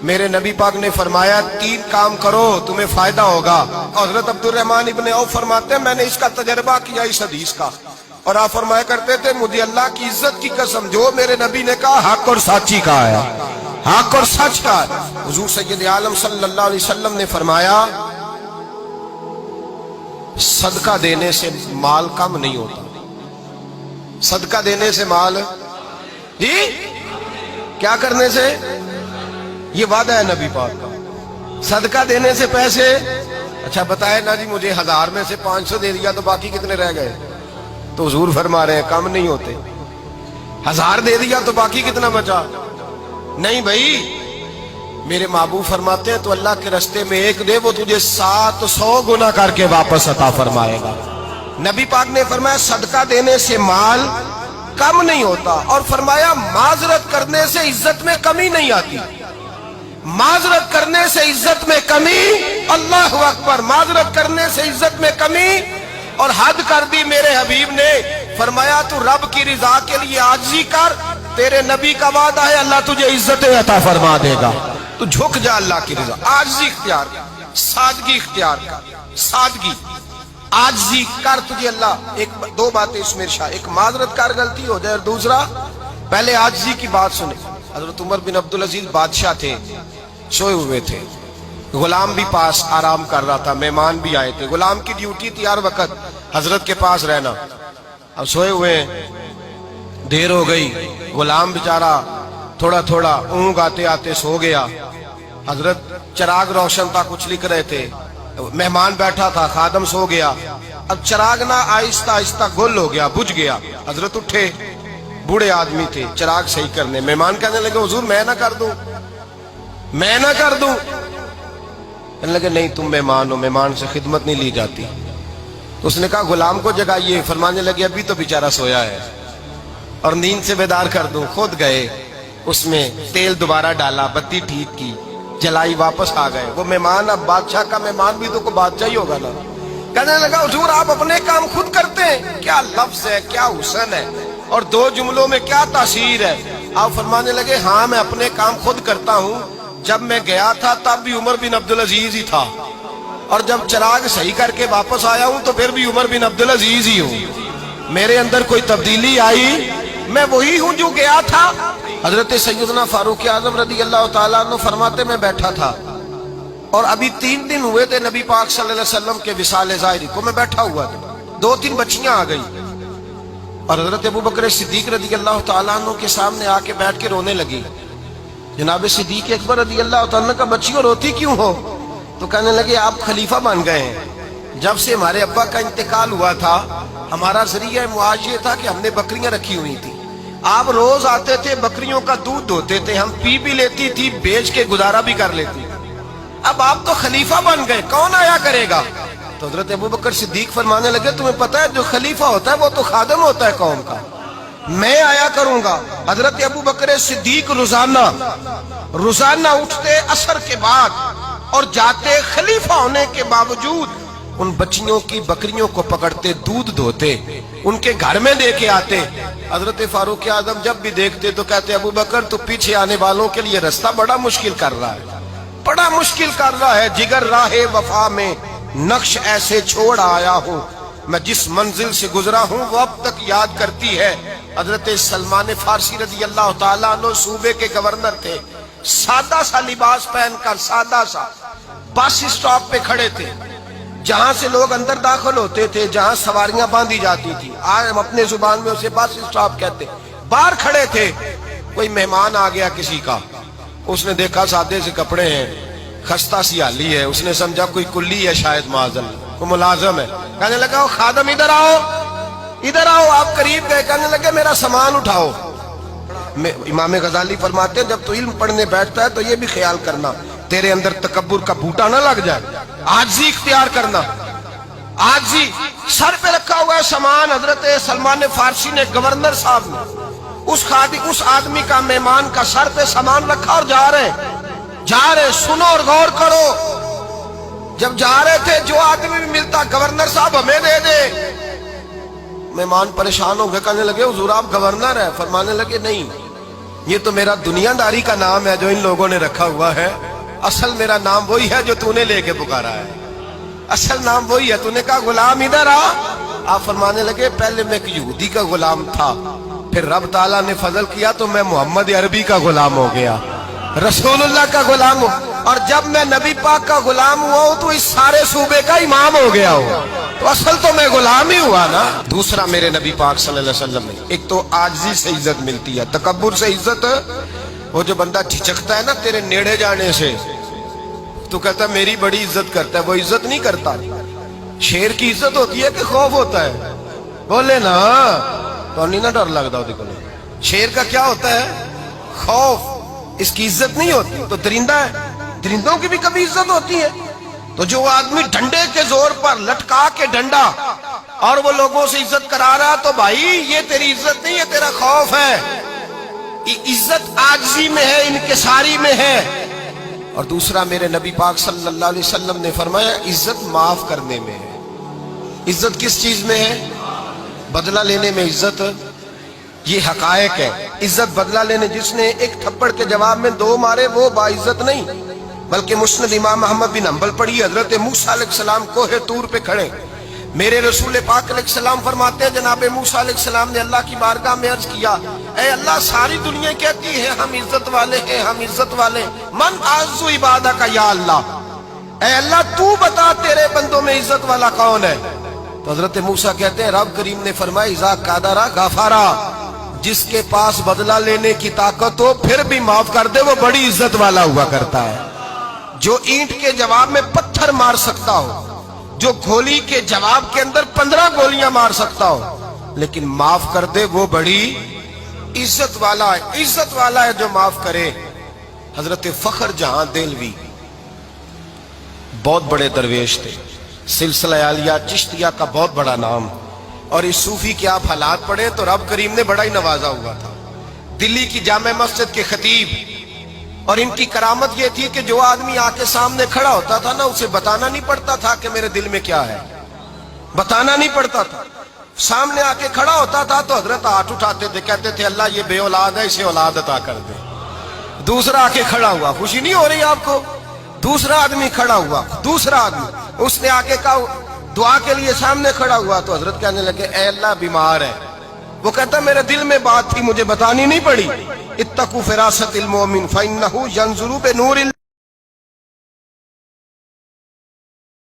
میرے نبی پاک نے فرمایا 3 کام کرو تمہیں فائدہ ہوگا. حضرت عبدالرحمن ابن عوف فرماتے ہیں میں نے اس کا تجربہ کیا اس حدیث کا, اور آپ فرمایا کرتے تھے مجھے اللہ کی عزت کی قسم جو میرے نبی نے کہا حق اور سچی کہا ہے, حق اور سچ کا. حضور سید عالم صلی اللہ علیہ وسلم نے فرمایا صدقہ دینے سے مال کم نہیں ہوتا. صدقہ دینے سے مال جی کیا کرنے سے, یہ وعدہ ہے نبی پاک کا. صدقہ دینے سے پیسے, اچھا بتائے نا جی مجھے 1000 میں سے 500 دے دیا تو باقی کتنے رہ گئے؟ تو حضور فرما رہے ہیں کم نہیں ہوتے. 1000 دے دیا تو باقی کتنا بچا؟ نہیں بھائی, میرے محبوب فرماتے ہیں تو اللہ کے رستے میں 1 دے وہ تجھے 700 گنا کر کے واپس عطا فرمائے گا. نبی پاک نے فرمایا صدقہ دینے سے مال کم نہیں ہوتا, اور فرمایا معذرت کرنے سے عزت میں کمی نہیں آتی. معذرت کرنے سے عزت میں کمی, اللہ اکبر, معذرت کرنے سے عزت میں کمی. اور حد کر دی میرے حبیب نے, فرمایا تو رب کی رضا کے لیے عاجزی کر, تیرے نبی کا وعدہ ہے اللہ تجھے عزت عطا فرما دے گا. تو جھک جا اللہ کی رضا, عاجزی اختیار کر, سادگی اختیار کر, سادگی عاجزی کر, تجھے اللہ 2 باتیں اس میں ارشاد, ایک معذرت کر غلطی ہو جائے, اور دوسرا پہلے عاجزی کی بات سنیں. حضرت عمر بن عبدالعزیز بادشاہ تھے, سوئے ہوئے تھے, غلام بھی پاس آرام کر رہا تھا, مہمان بھی آئے تھے. غلام کی ڈیوٹی تھی ہر وقت حضرت کے پاس رہنا. اب سوئے ہوئے ہیں, دیر ہو گئی, غلام بیچارہ تھوڑا تھوڑا اونگ آتے آتے سو گیا. حضرت چراغ روشن تھا, کچھ لکھ رہے تھے, مہمان بیٹھا تھا, خادم سو گیا. اب چراغ نہ آہستہ آہستہ گل ہو گیا, بجھ گیا. حضرت اٹھے, بوڑھے آدمی تھے, چراغ صحیح کرنے. مہمان کہنے لگے حضور میں نہ کر دوں, میں نہ کر دوں. کہنے لگے نہیں تم مہمان ہو, مہمان سے خدمت نہیں لی جاتی. تو اس نے کہا غلام کو جگائیے. فرمانے لگے ابھی تو بیچارہ سویا ہے اور نیند سے بیدار کر دوں. خود گئے, اس میں تیل دوبارہ ڈالا, بتی ٹھیک کی, جلائی, واپس آ گئے. وہ مہمان, اب بادشاہ کا مہمان بھی تو کوئی بادشاہ ہی ہوگا نا. کہنے لگا حضور آپ اپنے کام خود کرتے ہیں, کیا لفظ ہے, کیا حسن ہے, اور 2 جملوں میں کیا تاثیر ہے. آپ فرمانے لگے ہاں میں اپنے کام خود کرتا ہوں. جب میں گیا تھا تب بھی عمر بن عبدالعزیز ہی تھا, اور جب چراغ صحیح کر کے واپس آیا ہوں تو پھر بھی عمر بن عبدالعزیز ہی ہوں. میرے اندر کوئی تبدیلی آئی, میں وہی ہوں جو گیا تھا. حضرت سیدنا فاروق اعظم رضی اللہ تعالیٰ عنہ فرماتے میں بیٹھا تھا, اور ابھی 3 دن ہوئے تھے نبی پاک صلی اللہ علیہ وسلم کے وصال ظاہری کو. میں بیٹھا ہوا تھا, 2-3 بچیاں آ گئی, اور حضرت ابو بکر صدیق رضی اللہ تعالیٰ عنہ کے سامنے آ کے بیٹھ کے رونے لگی. جناب صدیق اکبر رضی اللہ تعالیٰ عنہ کا بچیوں روتی کیوں ہو؟ تو کہنے لگے آپ خلیفہ بن گئے ہیں. جب سے ہمارے ابا کا انتقال ہوا تھا ہمارا ذریعہ معاش یہ تھا کہ ہم نے بکریاں رکھی ہوئی تھی. آپ روز آتے تھے, بکریوں کا دودھ دھوتے تھے, ہم پی بھی لیتی تھی, بیچ کے گزارا بھی کر لیتی. اب آپ تو خلیفہ بن گئے, کون آیا کرے گا؟ تو حضرت ابو بکر صدیق فرمانے لگے تمہیں پتہ ہے جو خلیفہ ہوتا ہے وہ تو خادم ہوتا ہے قوم کا, میں آیا کروں گا. حضرت ابو بکر صدیق روزانہ اٹھتے عصر کے بعد اور جاتے, خلیفہ ہونے کے باوجود ان بچیوں کی بکریوں کو پکڑتے, دودھ دھوتے, ان کے گھر میں دے کے آتے. حضرت فاروق اعظم جب بھی دیکھتے تو کہتے ابو بکر تو پیچھے آنے والوں کے لیے رستہ بڑا مشکل کر رہا ہے, بڑا مشکل کر رہا ہے. جگر راہ وفا میں نقش ایسے چھوڑ آیا ہوں, میں جس منزل سے گزرا ہوں وہ اب تک یاد کرتی ہے. حضرت سلمان فارسی رضی اللہ تعالیٰ عنہ صوبے کے گورنر تھے, سادہ سا لباس پہن کر, سادہ سا, بس اسٹاپ پہ کھڑے تھے, جہاں سے لوگ اندر داخل ہوتے تھے, جہاں سواریاں باندھی جاتی تھی, آج ہم اپنے زبان میں اسے بس اسٹاپ کہتے. باہر کھڑے تھے, کوئی مہمان آ گیا کسی کا, اس نے دیکھا سادے سے کپڑے ہیں, خستہ سی حالی ہے, اس نے سمجھا کوئی کلی ہے شاید, معاذ اللہ کوئی ملازم ہے. کہنے لگا خادم ادھر آؤ, ادھر آؤ. آپ قریب گئے, کہنے لگے میرا سامان اٹھاؤ. امام غزالی فرماتے ہیں جب تو علم پڑھنے بیٹھتا ہے تو یہ بھی خیال کرنا تیرے اندر تکبر کا بوٹا نہ لگ جائے, عاجزی اختیار کرنا. عاجزی, سر پہ رکھا ہوا ہے سامان. حضرت سلمان فارسی نے, گورنر صاحب نے, اس آدمی کا, مہمان کا سر پہ سامان رکھا اور جا رہے. سنو اور غور کرو. جب جا رہے تھے جو آدمی بھی ملتا گورنر صاحب ہمیں دے دے. مہمان پریشان ہو گئے, کہنے لگے حضور آپ گورنر ہیں؟ فرمانے لگے نہیں, یہ تو میرا دنیاداری کا نام ہے جو ان لوگوں نے رکھا ہوا ہے، اصل میرا نام وہی ہے جو تو نے لے کے پکارا ہے، اصل نام وہی ہے۔ تو نے کہا غلام ادھر آ، آپ فرمانے لگے پہلے میں ایک یہودی کا غلام تھا، پھر رب تعالیٰ نے فضل کیا تو میں محمد عربی کا غلام ہو گیا، رسول اللہ کا غلام ہوں، اور جب میں نبی پاک کا غلام ہوا ہوں تو اس سارے صوبے کا امام ہو گیا ہوں، تو اصل تو میں غلام ہی ہوا نا۔ دوسرا میرے نبی پاک صلی اللہ علیہ وسلم نے ایک تو عاجزی سے عزت ملتی ہے، تکبر سے عزت، وہ جو بندہ جھجکتا ہے نا تیرے نیڑے جانے سے، تو کہتا ہے میری بڑی عزت کرتا ہے، وہ عزت نہیں کرتا۔ شیر کی عزت ہوتی ہے کہ خوف ہوتا ہے؟ بولے نا، تو نہیں نہ ڈر لگتا ہوتی کو۔ شیر کا کیا ہوتا ہے؟ خوف، اس کی عزت نہیں ہوتی۔ تو درندہ ہے، درندوں کی بھی کبھی عزت ہوتی ہے؟ تو جو آدمی ڈنڈے کے زور پر لٹکا کے ڈنڈا اور وہ لوگوں سے عزت کرا رہا، تو بھائی یہ تیری عزت نہیں ہے، تیرا خوف ہے۔ عزت عاجزی میں ہے، انکساری میں ہے۔ اور دوسرا میرے نبی پاک صلی اللہ علیہ وسلم نے فرمایا عزت معاف کرنے میں ہے۔ عزت کس چیز میں ہے؟ بدلہ لینے میں عزت، یہ حقائق ہے۔ عزت بدلہ لینے، جس نے ایک تھپڑ کے جواب میں 2 مارے وہ باعزت نہیں، بلکہ مسند امام احمد بن حنبل پڑھی، حضرت موسیٰ علیہ السلام کوہ طور پہ کھڑے، میرے رسول پاک علیہ السلام فرماتے ہیں جناب موسیٰ علیہ السلام نے اللہ کی بارگاہ میں عرض کیا، اے اللہ ساری دنیا کہتی ہے ہم عزت والے ہیں، ہم عزت والے، من اعز عبادک یا اللہ، اے اللہ تو بتا تیرے بندوں میں عزت والا کون ہے؟ تو حضرت موسیٰ کہتے ہیں رب کریم نے فرمایا اذا قادر غفارا، جس کے پاس بدلہ لینے کی طاقت ہو پھر بھی معاف کر دے وہ بڑی عزت والا ہوا کرتا ہے۔ جو اینٹ کے جواب میں پتھر مار سکتا ہو، جو گولی کے جواب کے اندر 15 گولیاں مار سکتا ہو، لیکن معاف کر دے وہ بڑی عزت والا ہے۔ عزت والا ہے جو معاف کرے۔ حضرت فخر جہاں دہلوی بہت بڑے درویش تھے، سلسلہ عالیہ چشتیہ کا بہت بڑا نام، اور اس صوفی کے آپ حالات پڑھیں تو رب کریم نے بڑا ہی نوازا ہوا تھا۔ دلی کی جامع مسجد کے خطیب، اور ان کی کرامت یہ تھی کہ جو آدمی آ کے سامنے کھڑا ہوتا تھا نا اسے بتانا نہیں پڑتا تھا کہ میرے دل میں کیا ہے، بتانا نہیں پڑتا تھا۔ سامنے آ کے کھڑا ہوتا تھا تو حضرت ہاتھ اٹھاتے تھے، کہتے تھے اللہ یہ بے اولاد ہے اسے اولاد عطا کر دے۔ دوسرا آ کے کھڑا ہوا، خوشی نہیں ہو رہی آپ کو؟ دوسرا آدمی کھڑا ہوا، دوسرا آدمی، اس نے آ کے کہا دعا کے لیے سامنے کھڑا ہوا تو حضرت کہنے لگے اے اللہ بیمار ہے، وہ کہتا میرے دل میں بات تھی مجھے بتانی نہیں پڑی، اتقوا فراست المؤمن فإنه ينظر بنور